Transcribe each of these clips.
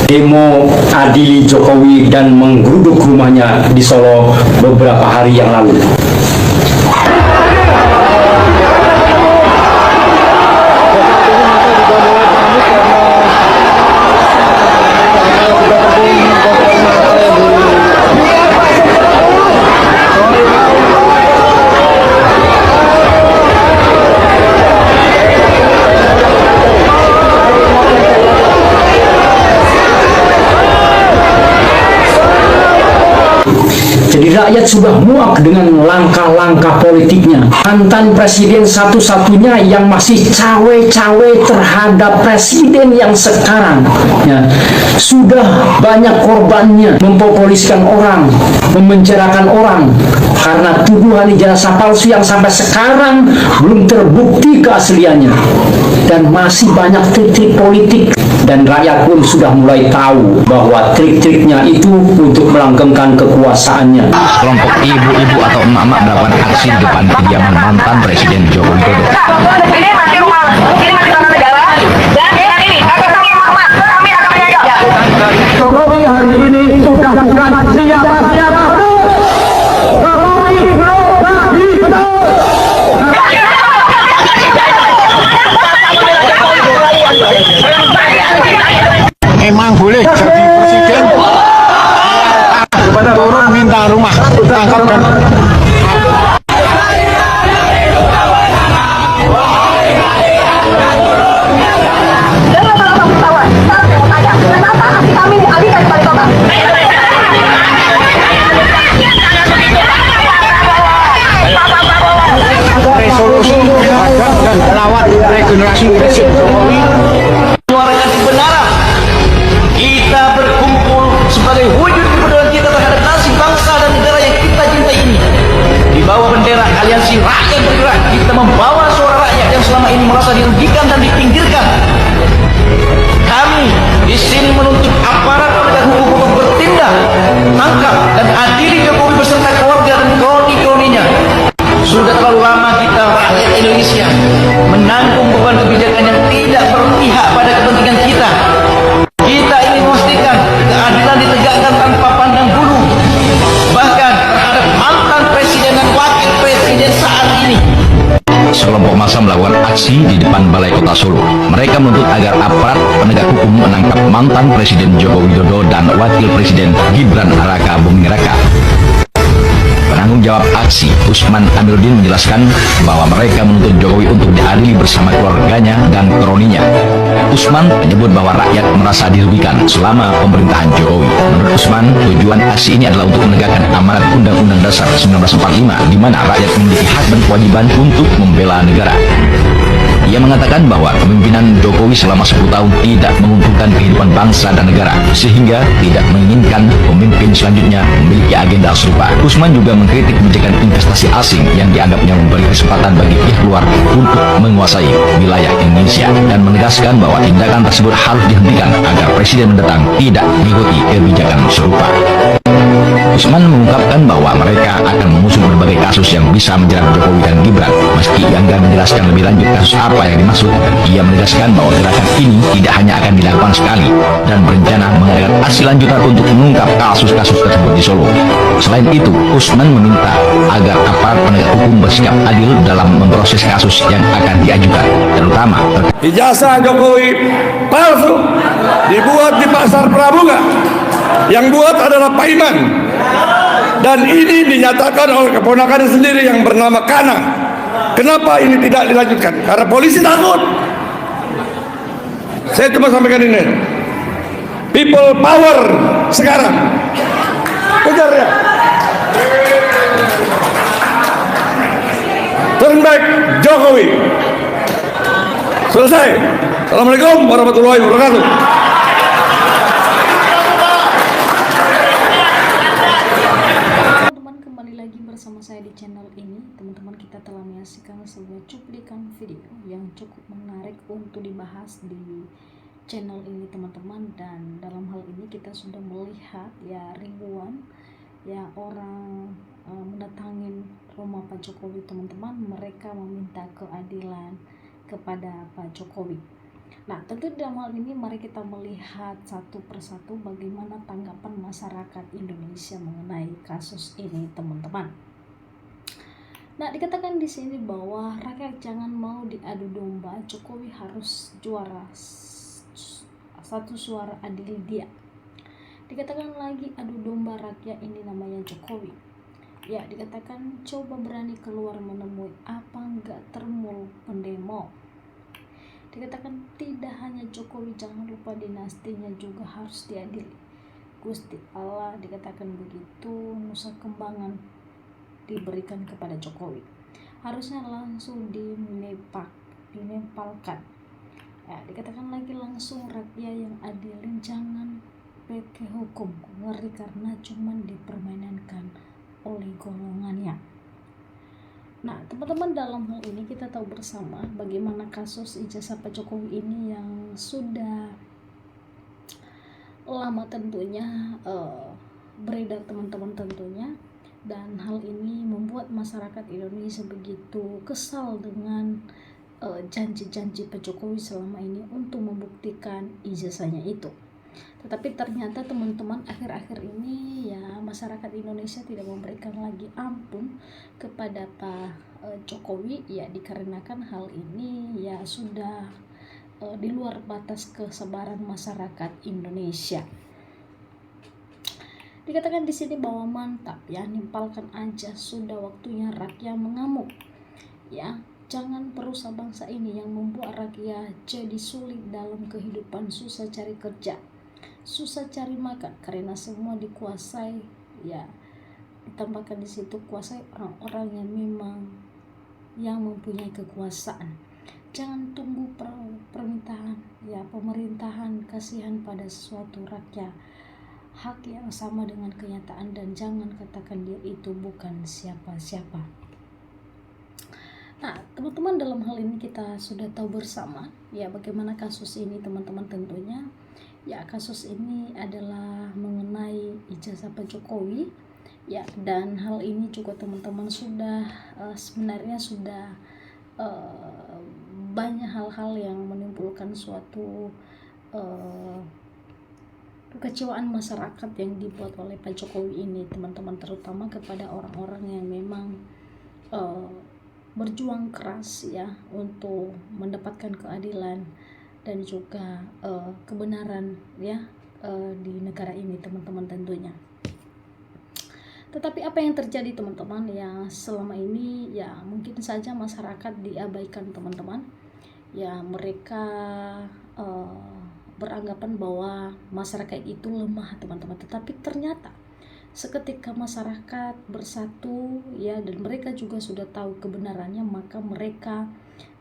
demo adili Jokowi dan menggeruduk rumahnya di Solo beberapa hari yang lalu. Jadi rakyat sudah muak dengan langkah-langkah politiknya. Mantan presiden satu-satunya yang masih cawe-cawe terhadap presiden yang sekarang, ya, sudah banyak korbannya, mempopuliskan orang, memenjarakan orang karena tuduhan ijazah palsu yang sampai sekarang belum terbukti keasliannya, dan masih banyak trik-trik politik. Dan rakyat pun sudah mulai tahu bahwa trik-triknya itu untuk melanggengkan kekuasaannya. Kelompok ibu-ibu atau emak-emak melakukan aksi di depan kediaman mantan Presiden Joko Widodo. Ini masih rumah, ini masih tanah negara, dan ini akan kami hormat, kami akan menjaga. Jokowi hari ini sudah bukan siapa-siapa. Jokowi belum betul. Emang boleh jadi presiden kepada turun minta rumah tangkap dan resolusi dan lawat regenerasi Presiden Jokowi. Suarakan kebenaran. Kita berkumpul sebagai wujud kepedulian kita terhadap nasib bangsa dan negara yang kita cintai ini. Di bawah bendera Aliansi Rakyat Bergerak, kita membawa suara rakyat yang selama ini merasa dirugikan dan dipinggirkan. Kami di sini menuntut aparat penegak hukum untuk bertindak, tangkap dan adili Jokowi beserta keluarga dan kroni-kroninya. Sudah terlalu lama kita rakyat Indonesia menanggung beban kebijakan yang tidak berpihak pada kepentingan kita. Kita ingin memastikan keadilan ditegakkan tanpa pandang bulu, bahkan terhadap mantan presiden dan wakil presiden saat ini. Sekelompok massa melakukan aksi di depan Balai Kota Solo. Mereka menuntut agar aparat penegak hukum menangkap mantan Presiden Joko Widodo dan Wakil Presiden Gibran Raka Buming Raka. Penanggung jawab aksi, Usman Amiruddin, menjelaskan bahwa mereka menuntut Jokowi untuk diadili bersama keluarganya dan kroninya. Usman menyebut bahwa rakyat merasa dirugikan selama pemerintahan Jokowi. Menurut Usman, tujuan aksi ini adalah untuk menegakkan amanat Undang-Undang Dasar 1945, di mana rakyat memiliki hak dan kewajiban untuk membela negara. Ia mengatakan bahwa kepemimpinan Jokowi selama 10 tahun tidak menguntungkan kehidupan bangsa dan negara, sehingga tidak menginginkan pemimpin selanjutnya memiliki agenda serupa. Usman juga mengkritik kebijakan investasi asing yang dianggapnya memberi kesempatan bagi pihak luar untuk menguasai wilayah Indonesia, dan menegaskan bahwa tindakan tersebut harus dihentikan agar presiden mendatang tidak mengikuti kebijakan serupa. Usman mengungkapkan bahwa mereka akan mengusung berbagai kasus yang bisa menjerat Jokowi dan Gibran. Meski enggan menjelaskan lebih lanjut kasus apa yang dimaksud, ia menegaskan bahwa gerakan ini tidak hanya akan dilakukan sekali dan berencana mengadakan aksi lanjutan untuk mengungkap kasus-kasus tersebut di Solo. Selain itu, Usman meminta agar aparat penegak hukum bersikap adil dalam memproses kasus yang akan diajukan, terutama Ijazah Jokowi palsu dibuat di Pasar Pramuka. Yang buat adalah Pak Iman, dan ini dinyatakan oleh keponakannya sendiri yang bernama Kana. Kenapa ini tidak dilanjutkan? Karena polisi takut. Saya cuma sampaikan ini, people power sekarang. Kejar ya. Turn back Jokowi. Selesai. Assalamualaikum warahmatullahi wabarakatuh. Bersama saya di channel ini, teman-teman, kita telah menyaksikan sebuah cuplikan video yang cukup menarik untuk dibahas di channel ini, teman-teman. Dan dalam hal ini kita sudah melihat ya ribuan ya orang mendatangin rumah Pak Jokowi, teman-teman. Mereka meminta keadilan kepada Pak Jokowi. Nah, tentu dalam hal ini mari kita melihat satu persatu bagaimana tanggapan masyarakat Indonesia mengenai kasus ini, teman-teman. Nah, dikatakan di sini bahwa rakyat jangan mau diadu domba, Jokowi harus juara, satu suara adil dia. Dikatakan lagi adu domba rakyat ini namanya Jokowi. Ya, dikatakan coba berani keluar menemui apa enggak termul pendemo. Dikatakan tidak hanya Jokowi, jangan lupa dinastinya juga harus diadili. Gusti Allah, dikatakan begitu, Nusa Kembangan diberikan kepada Jokowi. Harusnya langsung dinempalkan. Ya, dikatakan lagi langsung rakyat yang adilin, jangan pakai hukum. Ngeri karena cuman dipermainkan oleh golongannya. Nah, teman-teman, dalam hal ini kita tahu bersama bagaimana kasus ijazah Pak Jokowi ini yang sudah lama tentunya beredar, teman-teman, tentunya, dan hal ini membuat masyarakat Indonesia begitu kesal dengan janji-janji Pak Jokowi selama ini untuk membuktikan ijazahnya itu. Tetapi ternyata, teman-teman, akhir-akhir ini ya masyarakat Indonesia tidak memberikan lagi ampun kepada Pak Jokowi, ya dikarenakan hal ini ya sudah di luar batas kesabaran masyarakat Indonesia. Dikatakan di sini bahwa mantap ya, nimpalkan aja, sudah waktunya rakyat mengamuk. Ya, jangan perusak bangsa ini yang membuat rakyat jadi sulit dalam kehidupan, susah cari kerja, susah cari makan karena semua dikuasai, ya ditambahkan di situ kuasai orang-orang yang memang yang mempunyai kekuasaan. Jangan tunggu permintaan ya pemerintahan, kasihan pada suatu rakyat, hak yang sama dengan kenyataan, dan jangan katakan dia itu bukan siapa-siapa. Nah, teman-teman, dalam hal ini kita sudah tahu bersama ya bagaimana kasus ini, teman-teman, tentunya. Ya, kasus ini adalah mengenai ijazah Pak Jokowi. Ya, dan hal ini juga teman-teman sudah sebenarnya sudah banyak hal-hal yang menimbulkan suatu kekecewaan masyarakat yang dibuat oleh Pak Jokowi ini, teman-teman, terutama kepada orang-orang yang memang berjuang keras ya untuk mendapatkan keadilan dan juga kebenaran ya di negara ini, teman-teman, tentunya. Tetapi apa yang terjadi, teman-teman, ya selama ini ya mungkin saja masyarakat diabaikan, teman-teman. Ya, mereka beranggapan bahwa masyarakat itu lemah, teman-teman. Tetapi ternyata seketika masyarakat bersatu ya, dan mereka juga sudah tahu kebenarannya, maka mereka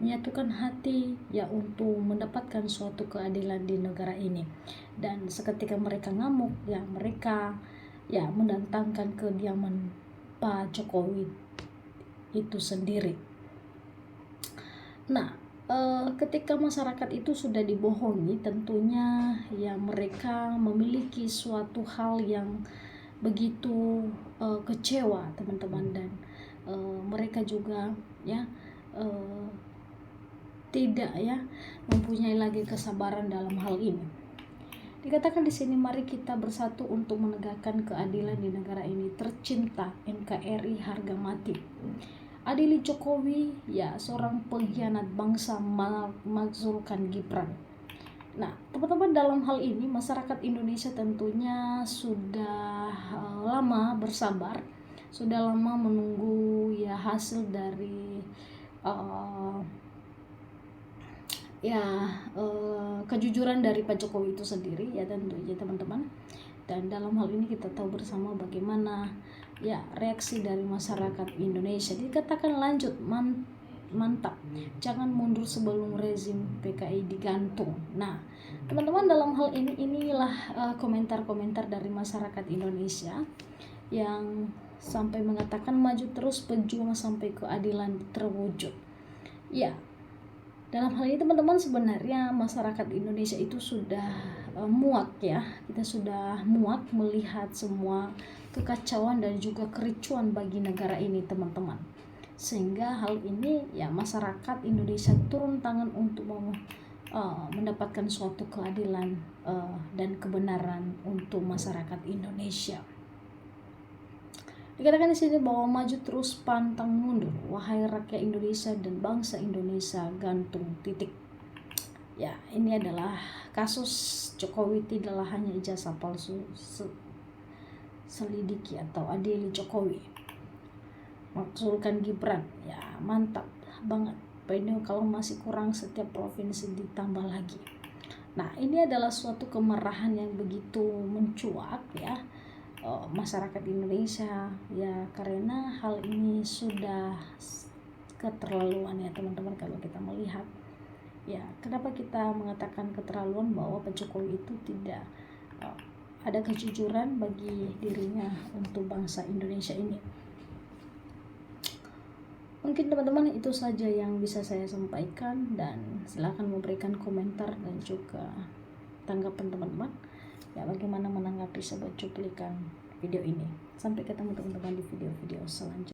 menyatukan hati ya untuk mendapatkan suatu keadilan di negara ini. Dan seketika mereka ngamuk ya, mereka ya mendatangkan kediaman Pak Jokowi itu sendiri. Nah, ketika masyarakat itu sudah dibohongi, tentunya ya mereka memiliki suatu hal yang begitu kecewa, teman-teman, dan mereka juga ya tidak ya mempunyai lagi kesabaran dalam hal ini. Dikatakan di sini, mari kita bersatu untuk menegakkan keadilan di negara ini tercinta, NKRI harga mati. Adili Jokowi ya, seorang pengkhianat bangsa, makzulkan Gibran. Nah, teman-teman, dalam hal ini masyarakat Indonesia tentunya sudah lama bersabar, sudah lama menunggu ya hasil dari kejujuran dari Pak Jokowi itu sendiri ya, tentunya, teman-teman. Dan dalam hal ini kita tahu bersama bagaimana ya reaksi dari masyarakat Indonesia. Dikatakan lanjut, mantap, jangan mundur sebelum rezim PKI digantung. Nah, teman-teman, dalam hal ini inilah komentar-komentar dari masyarakat Indonesia yang sampai mengatakan maju terus, pejuang sampai keadilan terwujud. Ya, dalam hal ini, teman-teman, sebenarnya masyarakat Indonesia itu sudah muak ya. Kita sudah muak melihat semua kekacauan dan juga kericuan bagi negara ini, teman-teman. Sehingga hal ini ya masyarakat Indonesia turun tangan untuk mendapatkan suatu keadilan dan kebenaran untuk masyarakat Indonesia. Dikatakan di sini bahwa maju terus pantang mundur, wahai rakyat Indonesia dan bangsa Indonesia, gantung titik. Ya, ini adalah kasus Jokowi tidaklah hanya ijazah palsu selidiki atau adili Jokowi. Maksulkan Gibran, ya mantap banget. Ini kalau masih kurang setiap provinsi ditambah lagi. Nah, ini adalah suatu kemarahan yang begitu mencuat ya masyarakat Indonesia ya, karena hal ini sudah keterlaluan ya teman-teman. Kalau kita melihat ya, kenapa kita mengatakan keterlaluan, bahwa Pak Jokowi itu tidak ada kejujuran bagi dirinya untuk bangsa Indonesia ini. Mungkin teman-teman itu saja yang bisa saya sampaikan, dan silakan memberikan komentar dan juga tanggapan teman-teman ya, bagaimana menanggapi sebuah cuplikan video ini. Sampai ketemu teman-teman di video-video selanjutnya.